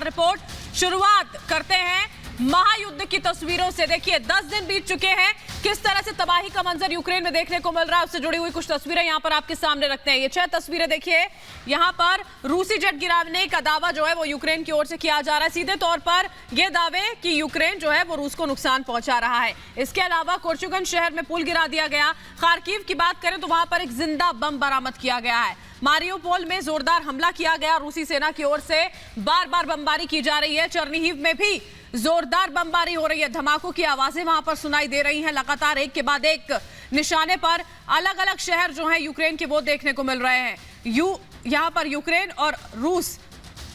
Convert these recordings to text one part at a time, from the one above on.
लगातार रिपोर्ट। शुरुआत करते हैं महायुद्ध की तस्वीरों से। देखिए 10 दिन बीत चुके हैं, किस तरह से तबाही का मंजर यूक्रेन में देखने को मिल रहा है, उससे जुड़ी हुई कुछ तस्वीरें यहां पर आपके सामने रखते हैं। ये 6 तस्वीरें देखिए, यहां पर रूसी जेट गिराने का दावा जो है वो यूक्रेन की ओर से किया जा रहा है। सीधे तौर पर यह दावे कि यूक्रेन जो है वो रूस को नुकसान पहुंचा रहा है। इसके अलावा कोर्चुगन शहर में पुल गिरा दिया गया। खार्किव की बात करें तो वहां पर एक जिंदा बम बरामद किया गया है। मारियोपोल में जोरदार हमला किया गया, रूसी सेना की ओर से बार बार बमबारी की जा रही है। चर्निहिव में भी जोरदार बमबारी हो रही है, धमाकों की आवाजें वहां पर सुनाई दे रही हैं। लगातार एक के बाद एक निशाने पर अलग अलग शहर जो हैं यूक्रेन के वो देखने को मिल रहे हैं। यहां पर यूक्रेन और रूस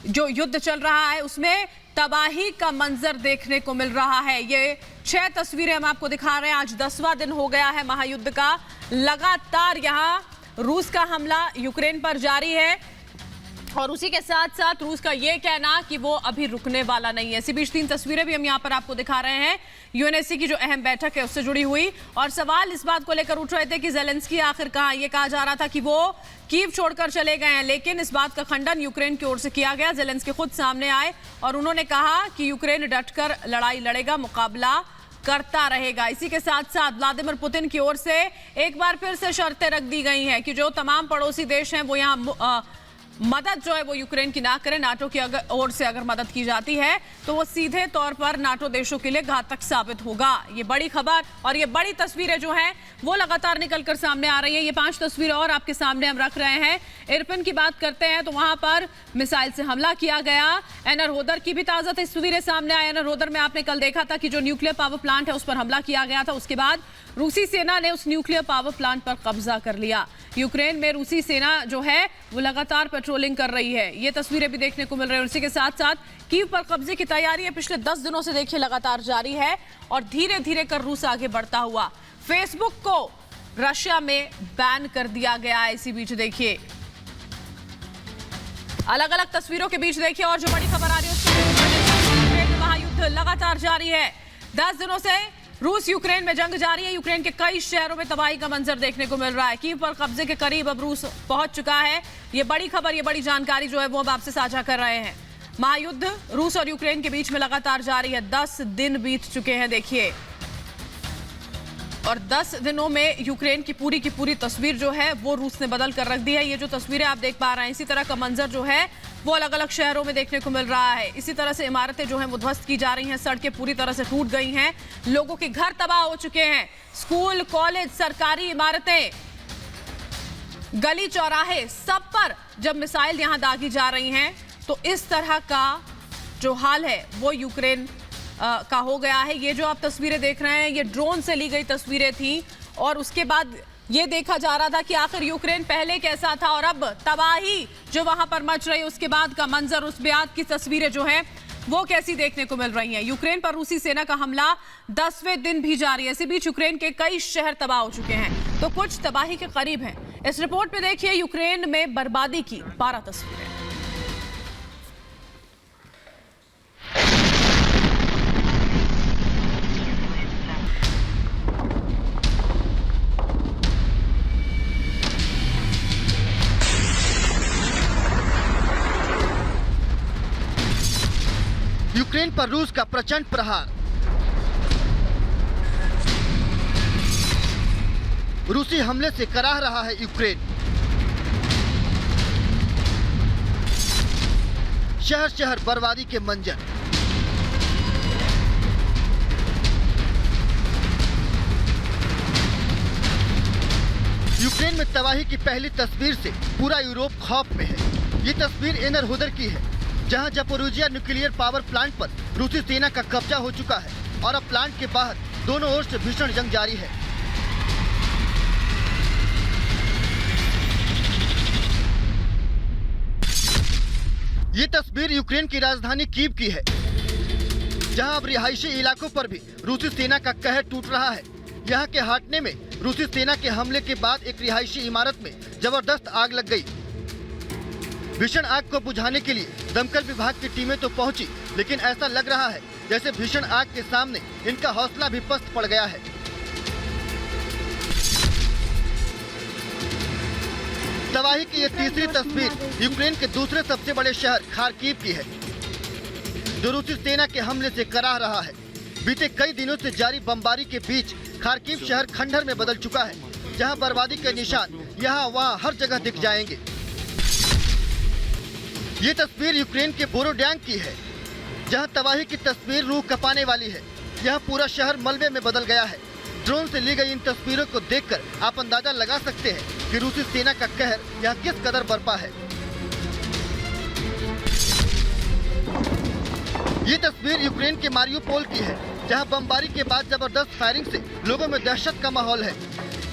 जो युद्ध चल रहा है उसमें तबाही का मंजर देखने को मिल रहा है। ये 6 तस्वीरें हम आपको दिखा रहे हैं। आज 10वां दिन हो गया है महायुद्ध का। लगातार यहां रूस का हमला यूक्रेन पर जारी है और उसी के साथ साथ रूस का यह कहना कि वो अभी रुकने वाला नहीं है। इसी बीच 3 तस्वीरें भी हम यहां पर आपको दिखा रहे हैं यूएनएससी की जो अहम बैठक है उससे जुड़ी हुई, और सवाल इस बात को लेकर उठ रहे थे कि ज़ेलेंस्की आखिर कहां। यह कहा जा रहा था कि वो कीव छोड़कर चले गए हैं, लेकिन इस बात का खंडन यूक्रेन की ओर से किया गया। ज़ेलेंस्की खुद सामने आए और उन्होंने कहा कि यूक्रेन डटकर लड़ाई लड़ेगा, मुकाबला करता रहेगा। इसी के साथ साथ व्लादिमीर पुतिन की ओर से एक बार फिर से शर्तें रख दी गई हैं कि जो तमाम पड़ोसी देश हैं वो यहाँ मदद जो है वो यूक्रेन की ना करें। नाटो की ओर से अगर मदद की जाती है तो वो सीधे तौर पर नाटो देशों के लिए घातक साबित होगा। ये बड़ी खबर और ये बड़ी तस्वीरें जो हैं वो लगातार निकलकर सामने आ रही हैं। ये 5 तस्वीरें और आपके सामने हम रख रहे हैं। इरपिन की बात करते हैं तो वहां पर मिसाइल से हमला किया गया। एनरहोदर की भी ताजा तस्वीरें सामने आई। एनरहोदर में आपने कल देखा था कि जो न्यूक्लियर पावर प्लांट है उस पर हमला किया गया था। उसके बाद रूसी सेना ने उस न्यूक्लियर पावर प्लांट पर कब्जा कर लिया। यूक्रेन में रूसी सेना जो है वो लगातार पेट्रोलिंग कर रही है। ये तस्वीरें भी देखने को मिल रही है। इसी के साथ साथ कीव पर कब्जे की तैयारी है पिछले 10 दिनों से देखिए लगातार जारी है और धीरे धीरे कर रूस आगे बढ़ता हुआ। फेसबुक को रशिया में बैन कर दिया गया है। इसी बीच देखिए अलग अलग तस्वीरों के बीच देखिए और जो बड़ी खबर आ रही है उसमें महायुद्ध लगातार जारी है। 10 दिनों से रूस यूक्रेन में जंग जारी है। यूक्रेन के कई शहरों में तबाही का मंजर देखने को मिल रहा है। कीव पर कब्जे के करीब अब रूस पहुंच चुका है। ये बड़ी खबर, ये बड़ी जानकारी जो है वो अब आपसे साझा कर रहे हैं। महायुद्ध रूस और यूक्रेन के बीच में लगातार जारी है। 10 दिन बीत चुके हैं देखिए, और 10 दिनों में यूक्रेन की पूरी तस्वीर जो है वो रूस ने बदल कर रख दी है। ये जो तस्वीरें आप देख पा रहे हैं इसी तरह का मंजर जो है वो अलग अलग शहरों में देखने को मिल रहा है। इसी तरह से इमारतें जो हैं वो ध्वस्त की जा रही हैं, सड़कें पूरी तरह से टूट गई हैं, लोगों के घर तबाह हो चुके हैं। स्कूल, कॉलेज, सरकारी इमारतें, गली चौराहे, सब पर जब मिसाइल यहां दागी जा रही हैं तो इस तरह का जो हाल है वो यूक्रेन का हो गया है। ये जो आप तस्वीरें देख रहे हैं ये ड्रोन से ली गई तस्वीरें थी और उसके बाद ये देखा जा रहा था कि आखिर यूक्रेन पहले कैसा था और अब तबाही जो वहां पर मच रही है उसके बाद का मंजर, उस बाद की तस्वीरें जो हैं वो कैसी देखने को मिल रही हैं। यूक्रेन पर रूसी सेना का हमला 10वें दिन भी जारी है। इसी बीच यूक्रेन के कई शहर तबाह हो चुके हैं तो कुछ तबाही के करीब हैं। इस रिपोर्ट में देखिए यूक्रेन में बर्बादी की 12 तस्वीरें। यूक्रेन पर रूस का प्रचंड प्रहार। रूसी हमले से कराह रहा है यूक्रेन। शहर शहर बर्बादी के मंजर। यूक्रेन में तबाही की पहली तस्वीर से पूरा यूरोप खौफ में है। ये तस्वीर एनरहोदर की है जहां जापोरिजिया न्यूक्लियर पावर प्लांट पर रूसी सेना का कब्जा हो चुका है और अब प्लांट के बाहर दोनों ओर से भीषण जंग जारी है। ये तस्वीर यूक्रेन की राजधानी कीव की है जहां अब रिहायशी इलाकों पर भी रूसी सेना का कहर टूट रहा है। यहां के हाटने में रूसी सेना के हमले के बाद एक रिहायशी इमारत में जबरदस्त आग लग गई। भीषण आग को बुझाने के लिए दमकल विभाग की टीमें तो पहुंची, लेकिन ऐसा लग रहा है जैसे भीषण आग के सामने इनका हौसला भी पस्त पड़ गया है। तबाही की ये तीसरी तस्वीर यूक्रेन के दूसरे सबसे बड़े शहर खार्किव की है। जो रूसी सेना के हमले से कराह रहा है। बीते कई दिनों से जारी बमबारी के बीच खार्किव शहर खंडहर में बदल चुका है, जहां बर्बादी के निशान यहाँ वहाँ हर जगह दिख जाएंगे। ये तस्वीर यूक्रेन के बोरोड्यांक की है, जहां तबाही की तस्वीर रूह कपाने वाली है। यहाँ पूरा शहर मलबे में बदल गया है। ड्रोन से ली गई इन तस्वीरों को देखकर आप अंदाजा लगा सकते हैं कि रूसी सेना का कहर यहाँ किस कदर बरपा है। ये तस्वीर यूक्रेन के मारियोपोल की है, जहां बमबारी के बाद जबरदस्त फायरिंग से लोगों में दहशत का माहौल है।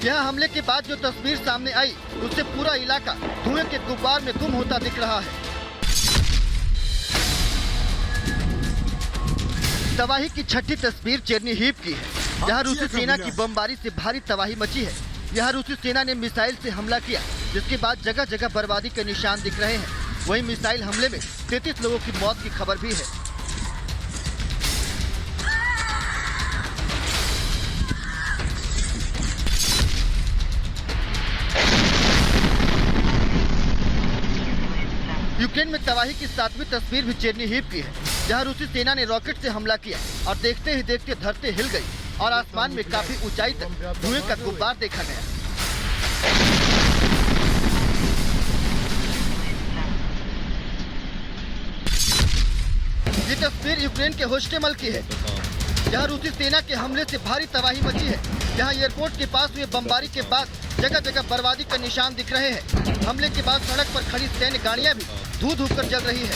यहाँ हमले के बाद जो तस्वीर सामने आई, उससे पूरा इलाका धुएं के गुब्बार में गुम होता दिख रहा है। तबाही की छठी तस्वीर चेरनीहिव की है, जहाँ रूसी सेना की बमबारी से भारी तबाही मची है। यहाँ रूसी सेना ने मिसाइल से हमला किया, जिसके बाद जगह जगह बर्बादी के निशान दिख रहे हैं। वहीं मिसाइल हमले में 33 लोगों की मौत की खबर भी है। यूक्रेन में तबाही की 7वीं तस्वीर भी चेरनीहिव की है, जहां रूसी सेना ने रॉकेट से हमला किया और देखते ही देखते धरती हिल गई और आसमान में काफी ऊंचाई तक धुएं का गुब्बार देखा गया। ये तस्वीर यूक्रेन के होस्टेमल की है, जहां रूसी सेना के हमले से भारी तबाही मची है। जहां एयरपोर्ट के पास हुए बमबारी के बाद जगह जगह बर्बादी का निशान दिख रहे हैं। हमले के बाद सड़क पर खड़ी सैन्य गाड़ियां भी धू धू कर जल रही है।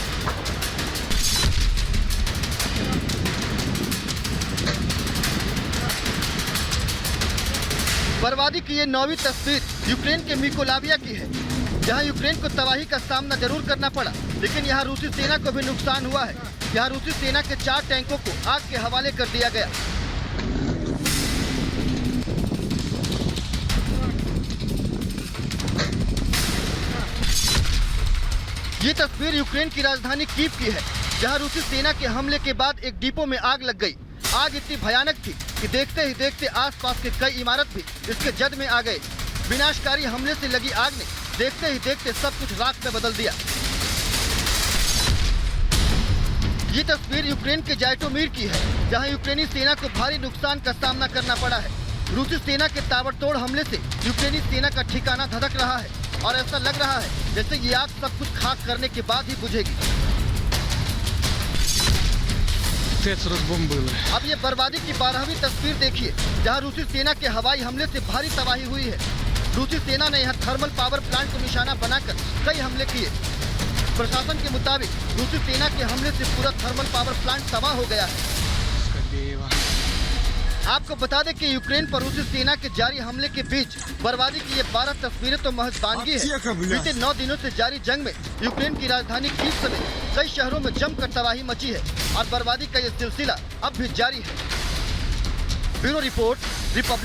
बर्बादी की ये 9वीं तस्वीर यूक्रेन के मिकोलाविया की है, जहां यूक्रेन को तबाही का सामना जरूर करना पड़ा, लेकिन यहां रूसी सेना को भी नुकसान हुआ है। यहां रूसी सेना के 4 टैंकों को आग के हवाले कर दिया गया। ये तस्वीर यूक्रेन की राजधानी कीव की है, जहां रूसी सेना के हमले के बाद एक डिपो में आग लग गई। आग इतनी भयानक थी कि देखते ही देखते आसपास के कई इमारत भी इसके जद में आ गए। विनाशकारी हमले से लगी आग ने देखते ही देखते सब कुछ राख में बदल दिया। ये तस्वीर यूक्रेन के जाइटोमीर की है, जहां यूक्रेनी सेना को भारी नुकसान का सामना करना पड़ा है। रूसी सेना के ताबड़तोड़ हमले से यूक्रेनी सेना का ठिकाना धधक रहा है और ऐसा लग रहा है जैसे ये आग सब कुछ खाक करने के बाद ही बुझेगी। अब ये बर्बादी की 12वीं तस्वीर देखिए, जहां रूसी सेना के हवाई हमले से भारी तबाही हुई है। रूसी सेना ने यहाँ थर्मल पावर प्लांट को निशाना बनाकर कई हमले किए। प्रशासन के मुताबिक रूसी सेना के हमले से पूरा थर्मल पावर प्लांट तबाह हो गया है। आपको बता दें कि यूक्रेन पर रूसी सेना के जारी हमले के बीच बर्बादी की ये 12 तस्वीरें तो महज वानगी है। बीते 9 दिनों से जारी जंग में यूक्रेन की राजधानी कीव समेत कई शहरों में जमकर तबाही मची है और बर्बादी का ये सिलसिला अब भी जारी है। Bureau report, Republic.